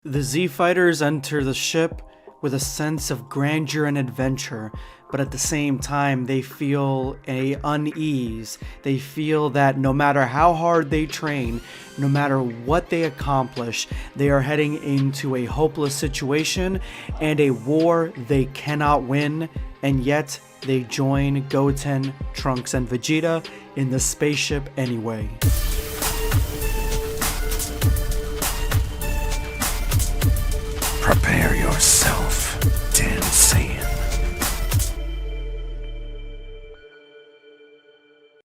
The Z Fighters enter the ship with a sense of grandeur and adventure, but at the same time they feel a unease. They feel that no matter how hard they train, no matter what they accomplish, they are heading into a hopeless situation and a war they cannot win, and yet they join Goten, Trunks, and Vegeta in the spaceship anyway. Prepare yourself, Dan Saiyan.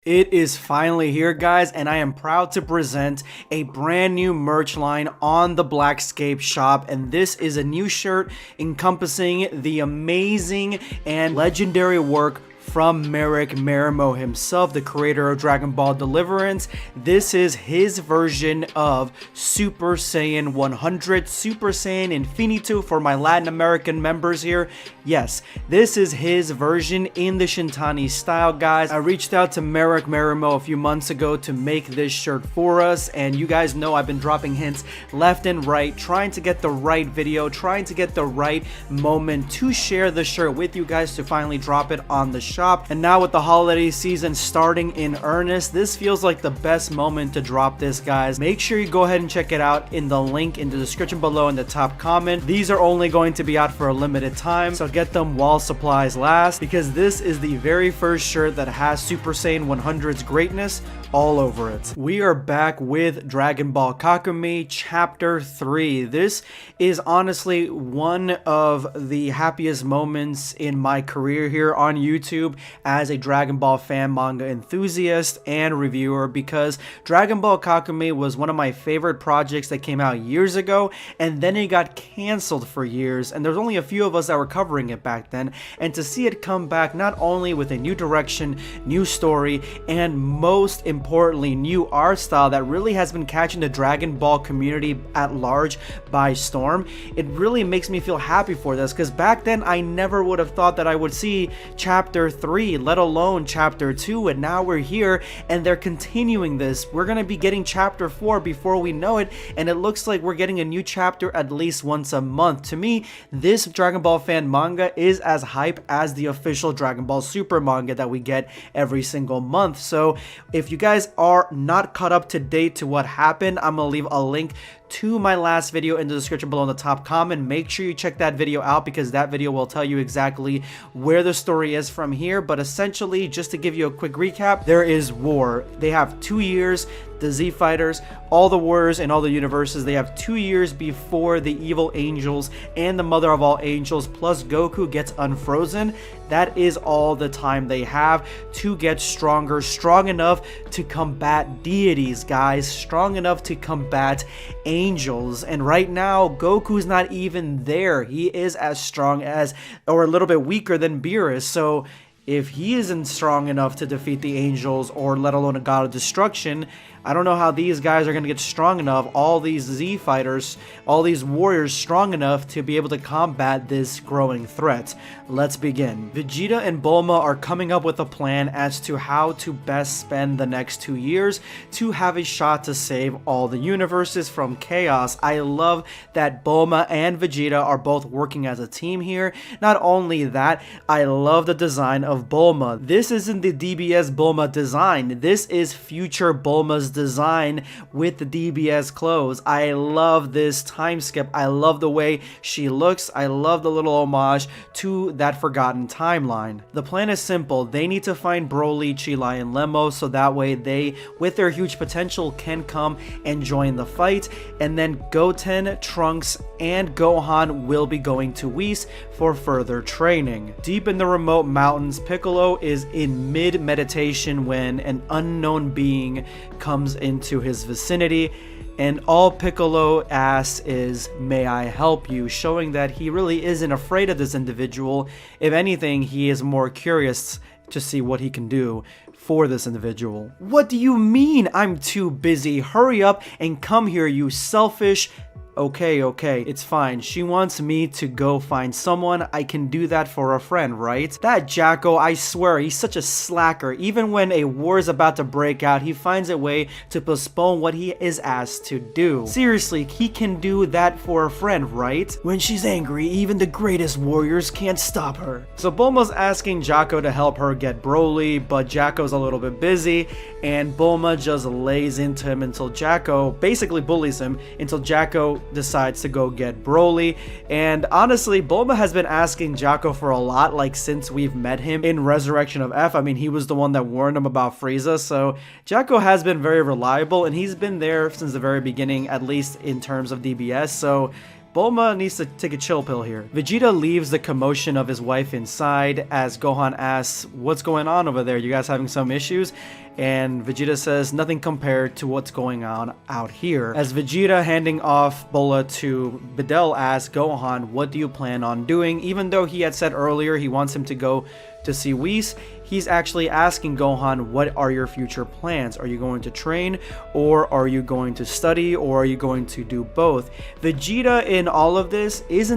It is finally here, guys, and I am proud to present a brand new merch line on the Blackscape shop, and this is a new shirt encompassing the amazing and legendary work from Merrick Marimo himself, the creator of Dragon Ball Deliverance. This is his version of Super Saiyan 100, Super Saiyan Infinito for my Latin American members here. Yes, this is his version in the Shintani style, guys. I reached out to Merrick Marimo a few months ago to make this shirt for us, and you guys know I've been dropping hints left and right, trying to get the right video, trying to get the right moment to share the shirt with you guys to finally drop it on the shop. And now with the holiday season starting in earnest, this feels like the best moment to drop this, guys. Make sure you go ahead and check it out in the link in the description below in the top comment. These are only going to be out for a limited time, so get them while supplies last, because this is the very first shirt that has Super Saiyan 100's greatness all over it. We are back with Dragon Ball Kakumei Chapter 3. This is honestly one of the happiest moments in my career here on YouTube as a Dragon Ball fan, manga enthusiast, and reviewer, because Dragon Ball Kakumei was one of my favorite projects that came out years ago, and then it got canceled for years, and there's only a few of us that were covering it back then, and to see it come back not only with a new direction, new story, and most importantly new art style that really has been catching the Dragon Ball community at large by storm, it really makes me feel happy for this, because back then I never would have thought that I would see Chapter 3, let alone Chapter 2, and now we're here and they're continuing this. We're gonna be getting Chapter 4 before we know it, and it looks like we're getting a new chapter at least once a month. To me, this Dragon Ball fan manga is as hype as the official Dragon Ball Super manga that we get every single month. So if you guys are not caught up to date to what happened, I'm gonna leave a link to my last video in the description below in the top comment. Make sure you check that video out, because that video will tell you exactly where the story is from here. But essentially, just to give you a quick recap, there is war. They have 2 years, the Z Fighters, all the warriors in all the universes, they have 2 years before the evil angels and the mother of all angels plus Goku gets unfrozen. That is all the time they have to get stronger, strong enough to combat deities, guys, strong enough to combat angels. And right now, Goku's not even there. He is as strong as, or a little bit weaker than Beerus. So if he isn't strong enough to defeat the angels, or let alone a god of destruction, I don't know how these guys are going to get strong enough, all these Z fighters, all these warriors strong enough to be able to combat this growing threat. Let's begin. Vegeta and Bulma are coming up with a plan as to how to best spend the next 2 years to have a shot to save all the universes from chaos. I love that Bulma and Vegeta are both working as a team here. Not only that, I love the design of Bulma. This isn't the DBS Bulma design. This is future Bulma's design with the DBS clothes. I love this time skip. I love the way she looks. I love the little homage to that forgotten timeline. The plan is simple. They need to find Broly, Chilai, and Lemmo, so that way they, with their huge potential, can come and join the fight. And then Goten, Trunks, and Gohan will be going to Whis for further training. Deep in the remote mountains, Piccolo is in mid-meditation when an unknown being comes into his vicinity, and all Piccolo asks is, "May I help you?" showing that he really isn't afraid of this individual. If anything, he is more curious to see what he can do for this individual. "What do you mean I'm too busy? Hurry up and come here, you selfish..." Okay, it's fine. She wants me to go find someone. I can do that for a friend, right? That Jacko, I swear, he's such a slacker. Even when a war is about to break out, he finds a way to postpone what he is asked to do. Seriously, he can do that for a friend, right? When she's angry, even the greatest warriors can't stop her. So Bulma's asking Jacko to help her get Broly, but Jacko's a little bit busy, and Bulma just lays into him until Jacko basically bullies him until Jacko decides to go get Broly. And honestly, Bulma has been asking Jacko for a lot, like since we've met him in Resurrection of F. I mean, he was the one that warned him about Frieza, so Jacko has been very reliable, and he's been there since the very beginning, at least in terms of DBS, so Bulma needs to take a chill pill here. Vegeta leaves the commotion of his wife inside as Gohan asks, "What's going on over there? You guys having some issues?" And Vegeta says, "Nothing compared to what's going on out here." As Vegeta handing off Bulma to Videl asks Gohan, "What do you plan on doing?" Even though he had said earlier he wants him to go to see Whis, he's actually asking Gohan, what are your future plans? Are you going to train, or are you going to study, or are you going to do both? Vegeta in all of this is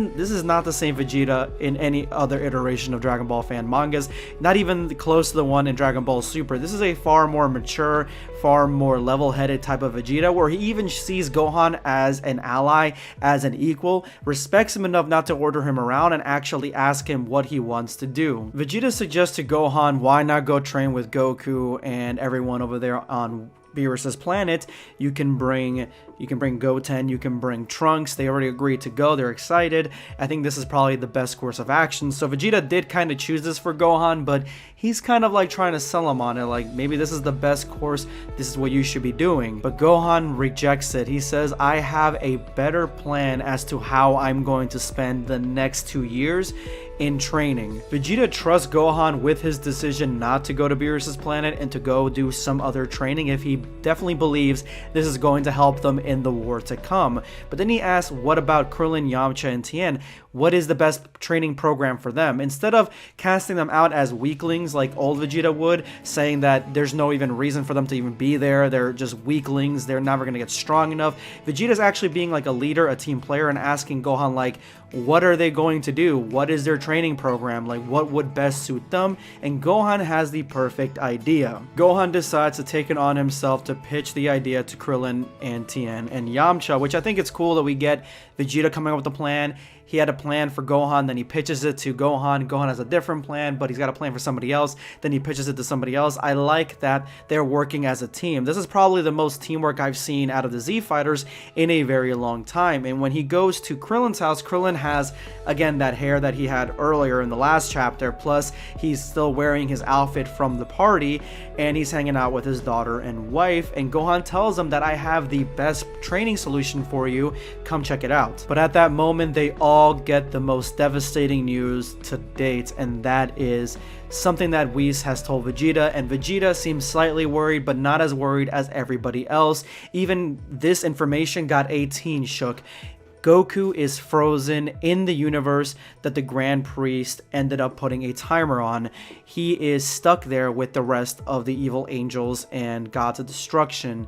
not the same Vegeta in any other iteration of Dragon Ball fan mangas, not even close to the one in Dragon Ball Super. This is a far more mature, far more level-headed type of Vegeta, where he even sees Gohan as an ally, as an equal, respects him enough not to order him around, and actually ask him what he wants to do. Vegeta suggests to Gohan, why not go train with Goku and everyone over there on Beerus's planet? You can bring Goten, you can bring Trunks. They already agreed to go. They're excited. I think this is probably the best course of action. So Vegeta did kind of choose this for Gohan, but he's kind of like trying to sell him on it, like maybe this is the best course, this is what you should be doing. But Gohan rejects it. He says, I have a better plan as to how I'm going to spend the next 2 years in training. Vegeta trusts Gohan with his decision not to go to Beerus's planet and to go do some other training if he definitely believes this is going to help them in the war to come. But then he asks, what about Krillin, Yamcha, and Tien? What is the best training program for them? Instead of casting them out as weaklings like old Vegeta would, saying that there's no even reason for them to even be there, they're just weaklings, they're never going to get strong enough, Vegeta's actually being like a leader, a team player, and asking Gohan like, what are they going to do? What is their training program? Like, what would best suit them? And Gohan has the perfect idea. Gohan decides to take it on himself to pitch the idea to Krillin and Tien and Yamcha, which I think it's cool that we get Vegeta coming up with a plan. He had a plan for Gohan, then he pitches it to Gohan. Gohan has a different plan, but he's got a plan for somebody else. Then he pitches it to somebody else. I like that they're working as a team. This is probably the most teamwork I've seen out of the Z Fighters in a very long time. And when he goes to Krillin's house, Krillin has, again, that hair that he had earlier in the last chapter. Plus, he's still wearing his outfit from the party, and he's hanging out with his daughter and wife. And Gohan tells him that I have the best training solution for you. Come check it out. But at that moment, they all get the most devastating news to date, and that is something that Whis has told Vegeta, and Vegeta seems slightly worried, but not as worried as everybody else. Even this information got 18 shook. Goku is frozen in the universe that the Grand Priest ended up putting a timer on. He is stuck there with the rest of the evil angels and gods of destruction.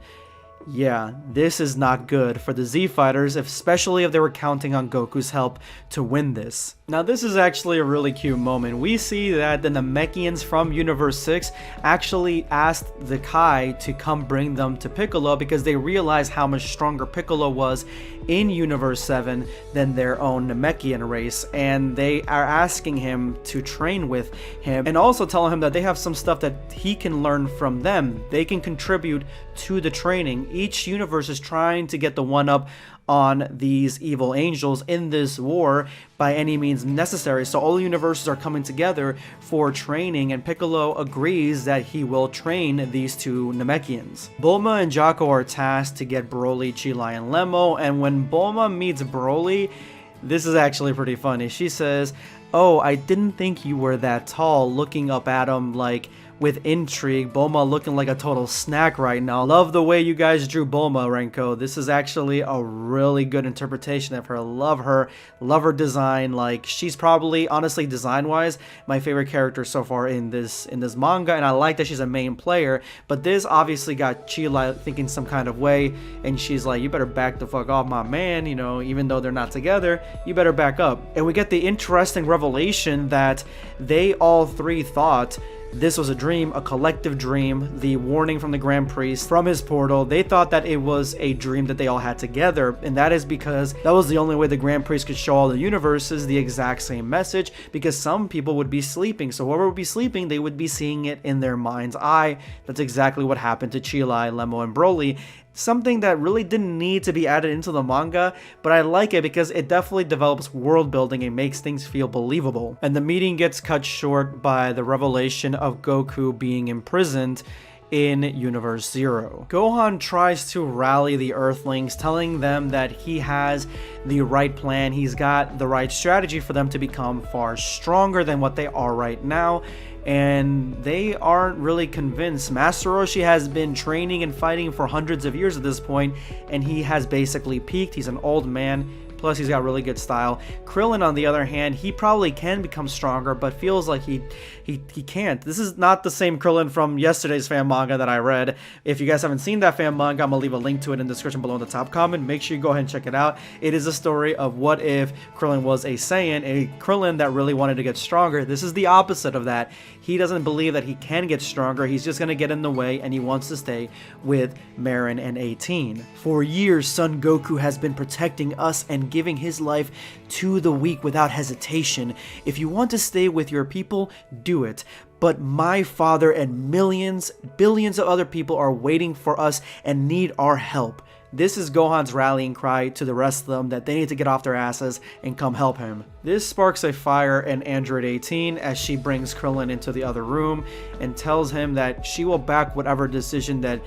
Yeah, this is not good for the Z Fighters, especially if they were counting on Goku's help to win this. Now this is actually a really cute moment. We see that the Namekians from Universe 6 actually asked the Kai to come bring them to Piccolo because they realized how much stronger Piccolo was in Universe 7 than their own Namekian race, and they are asking him to train with him and also telling him that they have some stuff that he can learn from them. They can contribute to the training. Each universe is trying to get the one up on these evil angels in this war by any means necessary. So all the universes are coming together for training, and Piccolo agrees that he will train these two Namekians. Bulma and Jocko are tasked to get Broly, Chi-Lai, and Lemmo, and when Bulma meets Broly, this is actually pretty funny. She says, "Oh, I didn't think you were that tall," looking up at him like with intrigue. Bulma looking like a total snack right now. Love the way you guys drew Bulma, Renko. This is actually a really good interpretation of her. Love her design. Like, she's probably, honestly, design-wise, my favorite character so far in this manga, and I like that she's a main player. But this obviously got Chila thinking some kind of way, and she's like, you better back the fuck off my man, you know, even though they're not together, you better back up. And we get the interesting revelation that they all three thought this was a dream, a collective dream. The warning from the Grand Priest from his portal, they thought that it was a dream that they all had together, and that is because that was the only way the Grand Priest could show all the universes the exact same message, because some people would be sleeping. So whoever would be sleeping, they would be seeing it in their mind's eye. That's exactly what happened to Chilai, Lemmo, and Broly. Something that really didn't need to be added into the manga, but I like it because it definitely develops world building and makes things feel believable. And the meeting gets cut short by the revelation of Goku being imprisoned in Universe Zero. Gohan tries to rally the Earthlings, telling them that he has the right plan, he's got the right strategy for them to become far stronger than what they are right now, and they aren't really convinced. Master Roshi has been training and fighting for hundreds of years at this point, and he has basically peaked. He's an old man. Plus, he's got really good style. Krillin, on the other hand, he probably can become stronger, but feels like he can't. This is not the same Krillin from yesterday's fan manga that I read. If you guys haven't seen that fan manga, I'm going to leave a link to it in the description below in the top comment. Make sure you go ahead and check it out. It is a story of what if Krillin was a Saiyan, a Krillin that really wanted to get stronger. This is the opposite of that. He doesn't believe that he can get stronger. He's just going to get in the way, and he wants to stay with Marin and 18. For years, Son Goku has been protecting us and giving his life to the weak without hesitation. If you want to stay with your people, do it. But my father and millions, billions of other people are waiting for us and need our help. This is Gohan's rallying cry to the rest of them that they need to get off their asses and come help him. This sparks a fire in Android 18 as she brings Krillin into the other room and tells him that she will back whatever decision that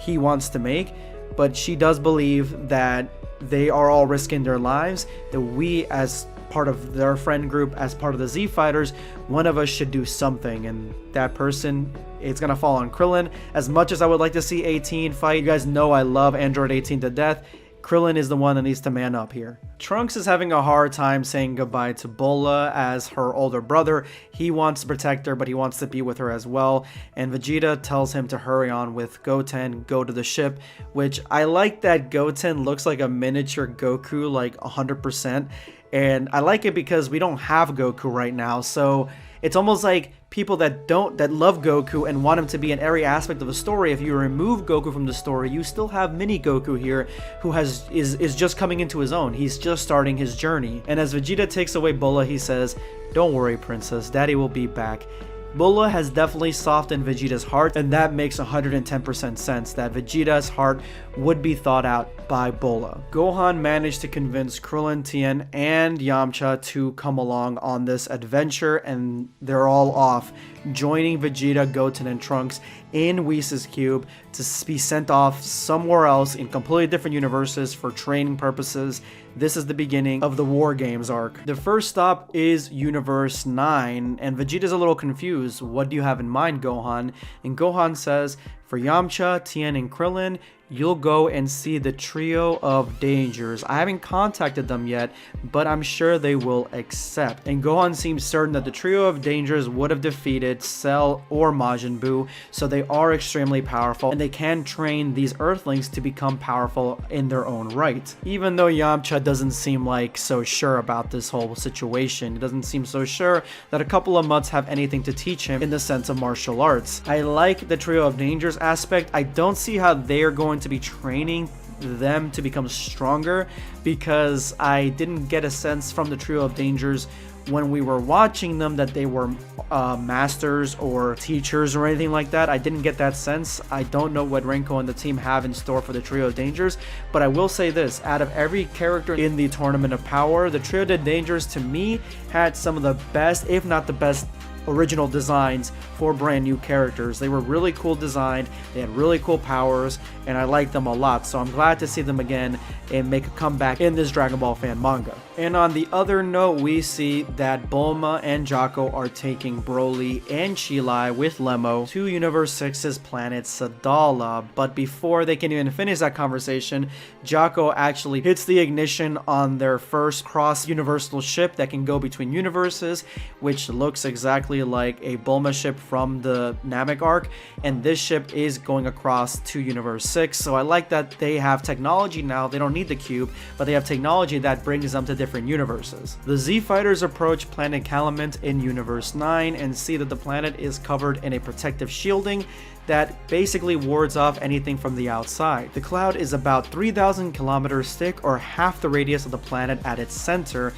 he wants to make, but she does believe that they are all risking their lives, that we as part of their friend group, as part of the Z Fighters, one of us should do something, and that person, it's gonna fall on Krillin. As much as I would like to see 18 fight, you guys know I love Android 18 to death, Krillin is the one that needs to man up here. Trunks is having a hard time saying goodbye to Bulla as her older brother. He wants to protect her, but he wants to be with her as well. And Vegeta tells him to hurry on with Goten, go to the ship, which I like that Goten looks like a miniature Goku, like 100%. And I like it because we don't have Goku right now, so it's almost like people that love Goku and want him to be in every aspect of the story. If you remove Goku from the story, you still have mini Goku here who is just coming into his own. He's just starting his journey. And as Vegeta takes away Bulla, he says, "Don't worry, princess, daddy will be back." Bulla has definitely softened Vegeta's heart, and that makes 110% sense that Vegeta's heart would be thought out by Bulla. Gohan managed to convince Krillin, Tien, and Yamcha to come along on this adventure, and they're all off, joining Vegeta, Goten, and Trunks in Whis' cube to be sent off somewhere else in completely different universes for training purposes. This is the beginning of the War Games arc. The first stop is Universe 9, and Vegeta's a little confused. What do you have in mind, Gohan? And Gohan says, for Yamcha, Tien, and Krillin, you'll go and see the Trio of Dangers. I haven't contacted them yet, but I'm sure they will accept. And Gohan seems certain that the Trio of Dangers would have defeated Cell or Majin Buu, so they are extremely powerful, and they can train these Earthlings to become powerful in their own right. Even though Yamcha doesn't seem like so sure about this whole situation, he doesn't seem so sure that a couple of months have anything to teach him in the sense of martial arts. I like the Trio of Dangers aspect. I don't see how they are going to be training them to become stronger, because I didn't get a sense from the Trio of Dangers when we were watching them that they were masters or teachers or anything like that. I didn't get that sense. I don't know what Renko and the team have in store for the Trio of Dangers, but I will say this, out of every character in the Tournament of Power, the Trio of Dangers to me had some of the best, if not the best, original designs for brand new characters. They were really cool designed, they had really cool powers, and I liked them a lot, so I'm glad to see them again and make a comeback in this Dragon Ball fan manga. And on the other note, we see that Bulma and Jaco are taking Broly and Chilai with Lemo to Universe 6's planet Sadala. But before they can even finish that conversation, Jaco actually hits the ignition on their first cross-universal ship that can go between universes, which looks exactly like a Bulma ship from the Namek arc. And this ship is going across to Universe 6. So I like that they have technology now. They don't need the cube, but they have technology that brings them to different universes. The Z Fighters approach planet Calamint in Universe 9 and see that the planet is covered in a protective shielding that basically wards off anything from the outside. The cloud is about 3,000 kilometers thick, or half the radius of the planet at its center.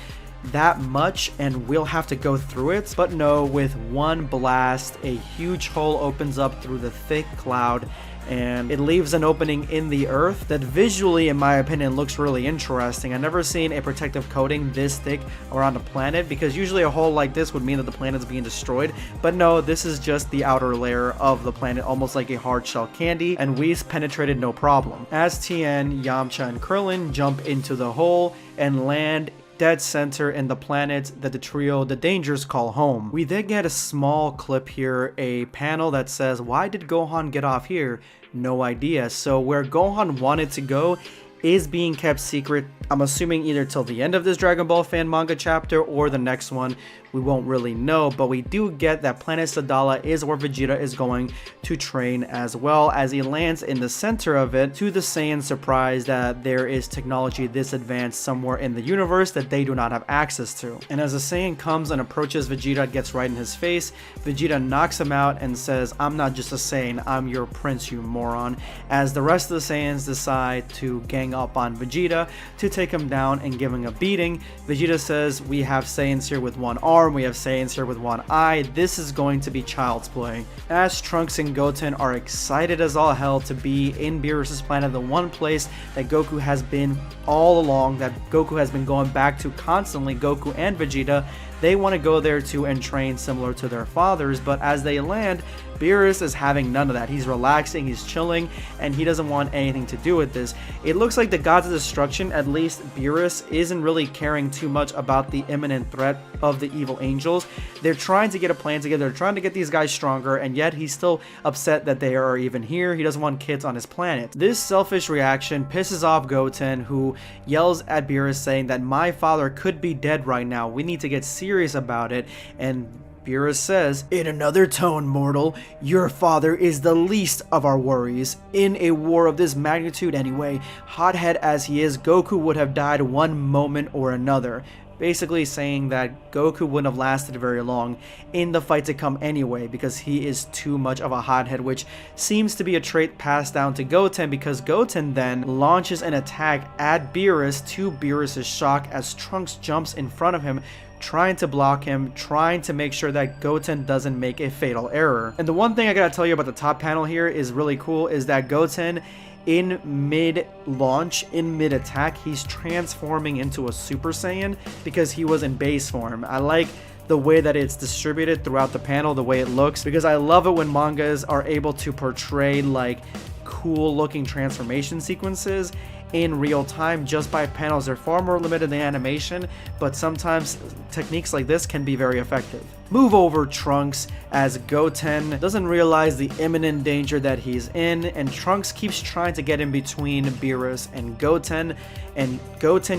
That much, and we'll have to go through it. But no, with one blast, a huge hole opens up through the thick cloud, and it leaves an opening in the earth that visually, in my opinion, looks really interesting. I've never seen a protective coating this thick around a planet, because usually a hole like this would mean that the planet's being destroyed. But no, this is just the outer layer of the planet, almost like a hard shell candy, and Whis penetrated no problem. As Tien, Yamcha, and Krillin jump into the hole and land dead center in the planet that the trio the Dangers call home. We then get a small clip here, a panel that says, "Why did Gohan get off here? No idea." So where Gohan wanted to go is being kept secret. I'm assuming either till the end of this Dragon Ball fan manga chapter or the next one. We won't really know, but we do get that planet Sadala is where Vegeta is going to train, as well as he lands in the center of it, to the Saiyan surprise that there is technology this advanced somewhere in the universe that they do not have access to. And as the Saiyan comes and approaches Vegeta, gets right in his face, Vegeta knocks him out and says, "I'm not just a Saiyan, I'm your prince, you moron," as the rest of the Saiyans decide to gang up on Vegeta to take him down and give him a beating. Vegeta says, "We have Saiyans here with one arm, we have Saiyans here with one eye, this is going to be child's play." As Trunks and Goten are excited as all hell to be in Beerus' planet, the one place that Goku has been all along, that Goku has been going back to constantly, Goku and Vegeta, they want to go there too and train similar to their fathers. But as they land, Beerus is having none of that. He's relaxing, he's chilling, and he doesn't want anything to do with this. It looks like the Gods of Destruction, at least Beerus, isn't really caring too much about the imminent threat of the evil angels. They're trying to get a plan together, they're trying to get these guys stronger, and yet he's still upset that they are even here. He doesn't want kids on his planet. This selfish reaction pisses off Goten, who yells at Beerus saying that my father could be dead right now. We need to get serious about it. And Beerus says, "In another tone, mortal, your father is the least of our worries. In a war of this magnitude anyway, hothead as he is, Goku would have died one moment or another." Basically saying that Goku wouldn't have lasted very long in the fight to come anyway, because he is too much of a hothead, which seems to be a trait passed down to Goten, because Goten then launches an attack at Beerus, to Beerus' shock, as Trunks jumps in front of him, trying to block him, trying to make sure that Goten doesn't make a fatal error. And the one thing I gotta tell you about the top panel here is really cool, is that Goten, in mid-launch, in mid-attack, he's transforming into a Super Saiyan because he was in base form. I like the way that it's distributed throughout the panel, the way it looks, because I love it when mangas are able to portray like cool looking transformation sequences in real time just by panels. They're far more limited than animation, but sometimes techniques like this can be very effective. Move over, Trunks, as Goten doesn't realize the imminent danger that he's in, and Trunks keeps trying to get in between Beerus and Goten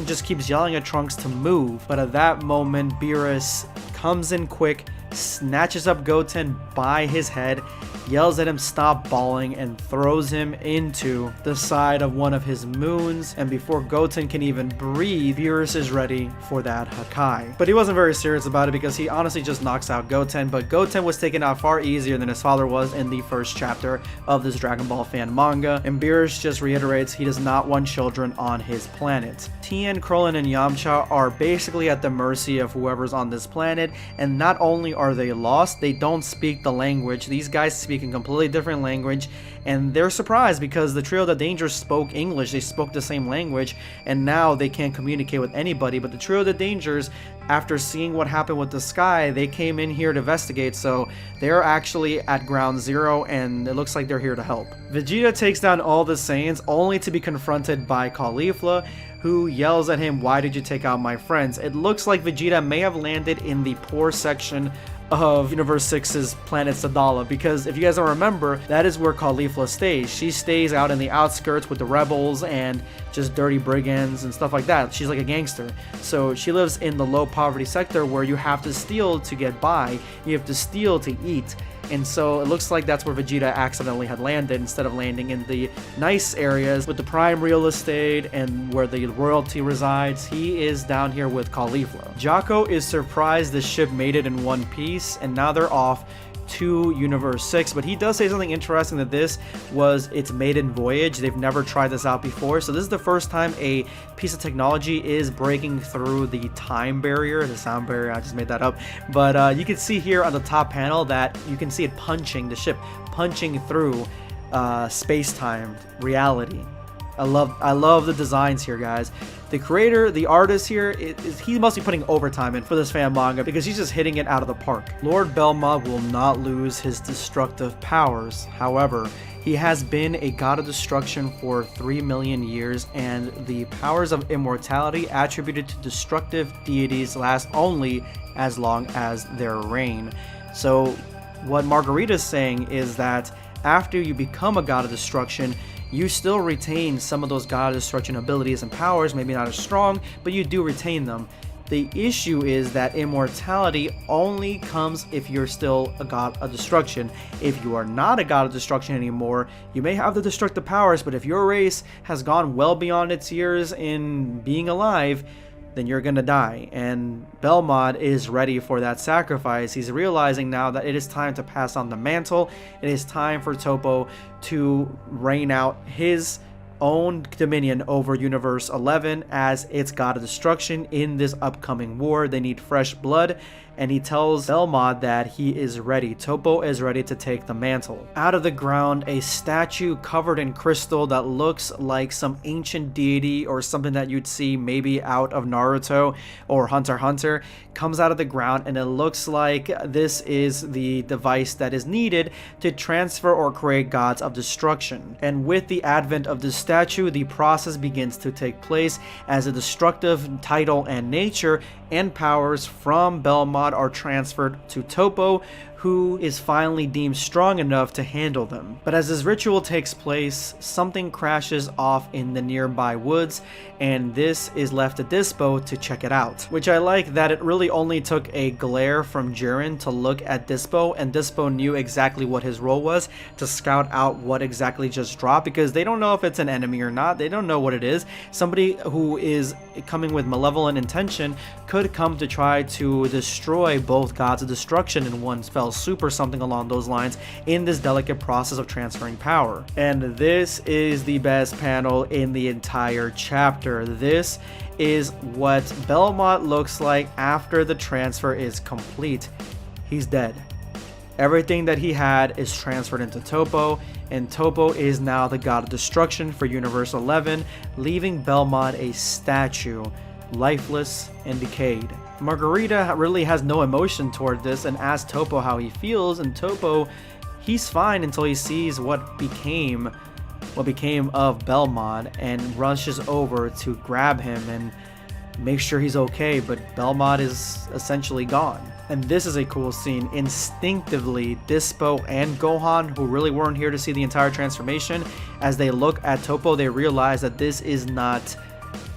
just keeps yelling at Trunks to move. But at that moment, Beerus comes in quick, snatches up Goten by his head, yells at him stop bawling, and throws him into the side of one of his moons. And before Goten can even breathe, Beerus is ready for that Hakai. But he wasn't very serious about it, because he honestly just knocks out Goten. But Goten was taken out far easier than his father was in the first chapter of this Dragon Ball fan manga, and Beerus just reiterates he does not want children on his planet. Tien, Krillin, and Yamcha are basically at the mercy of whoever's on this planet, and not only are they lost, they don't speak the language. These guys speak a completely different language, and they're surprised because the trio the Dangers spoke English, they spoke the same language, and now they can't communicate with anybody. But the trio the Dangers, after seeing what happened with the sky, they came in here to investigate, so they're actually at ground zero, and it looks like they're here to help. Vegeta takes down all the Saiyans only to be confronted by Caulifla, who yells at him, "Why did you take out my friends?" It looks like Vegeta may have landed in the poor section of Universe 6's planet Sadala, because if you guys don't remember, that is where Caulifla stays. She stays out in the outskirts with the rebels and just dirty brigands and stuff like that. She's like a gangster. So she lives in the low poverty sector where you have to steal to get by. You have to steal to eat. And so it looks like that's where Vegeta accidentally had landed instead of landing in the nice areas with the prime real estate and where the royalty resides. He is down here with Caulifla. Jocko is surprised the ship made it in one piece, and now they're off to Universe 6, but he does say something interesting, that this was its maiden voyage. They've never tried this out before, so this is the first time a piece of technology is breaking through the time barrier, the sound barrier. I just made that up, but you can see here on the top panel that you can see it punching the ship, punching through space-time reality. I love the designs here, guys. The creator, the artist here, he must be putting overtime in for this fan manga because he's just hitting it out of the park. Lord Belmont will not lose his destructive powers. However, he has been a god of destruction for 3 million years, and the powers of immortality attributed to destructive deities last only as long as their reign. So what Margarita is saying is that after you become a god of destruction, you still retain some of those god of destruction abilities and powers, maybe not as strong, but you do retain them. The issue is that immortality only comes if you're still a god of destruction. If you are not a god of destruction anymore, you may have the destructive powers, but if your race has gone well beyond its years in being alive, then you're gonna die. And Belmont is ready for that sacrifice. He's realizing now that it is time to pass on the mantle. It is time for Toppo to reign out his own dominion over Universe 11 as its god of destruction in this upcoming war. They need fresh blood, and he tells Belmont that he is ready. Toppo is ready to take the mantle. Out of the ground, a statue covered in crystal that looks like some ancient deity or something that you'd see maybe out of Naruto or Hunter x Hunter comes out of the ground, and it looks like this is the device that is needed to transfer or create gods of destruction. And with the advent of the statue, the process begins to take place as a destructive title and nature and powers from Belmont are transferred to Toppo, who is finally deemed strong enough to handle them. But as this ritual takes place, something crashes off in the nearby woods, and this is left to Dispo to check it out. Which I like that it really only took a glare from Jiren to look at Dispo, and Dispo knew exactly what his role was to scout out what exactly just dropped, because they don't know if it's an enemy or not. They don't know what it is. Somebody who is coming with malevolent intention could come to try to destroy both gods of destruction in one fell swoop or something along those lines in this delicate process of transferring power. And this is the best panel in the entire chapter. This is what Belmont looks like after the transfer is complete. He's dead. Everything that he had is transferred into Toppo, and Toppo is now the god of destruction for Universe 11, leaving Belmont a statue, lifeless and decayed. Margarita really has no emotion toward this and asks Toppo how he feels, and Toppo, he's fine until he sees what became of Belmont and rushes over to grab him and make sure he's okay, but Belmont is essentially gone. And this is a cool scene. Instinctively, Dispo and Gohan, who really weren't here to see the entire transformation, as they look at Toppo, they realize that this is not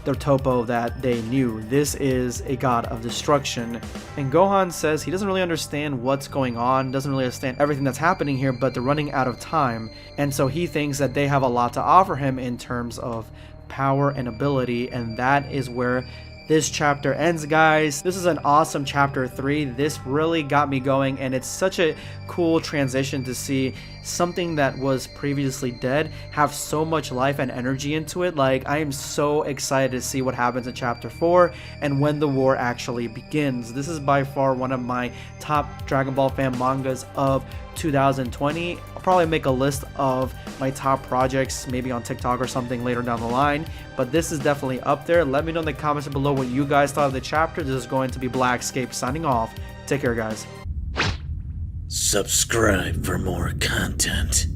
the Toppo that they knew. This is a god of destruction. And Gohan says he doesn't really understand what's going on, doesn't really understand everything that's happening here, but they're running out of time. And so he thinks that they have a lot to offer him in terms of power and ability, and that is where this chapter ends, guys. This is an awesome chapter 3. This really got me going, and it's such a cool transition to see something that was previously dead have so much life and energy into it. Like, I am so excited to see what happens in chapter 4 and when the war actually begins. This is by far one of my top Dragon Ball fan mangas of 2020. I'll probably make a list of my top projects maybe on TikTok or something later down the line, but this is definitely up there. Let me know in the comments below what you guys thought of the chapter. This is going to be Blackscape signing off. Take care, guys. Subscribe for more content.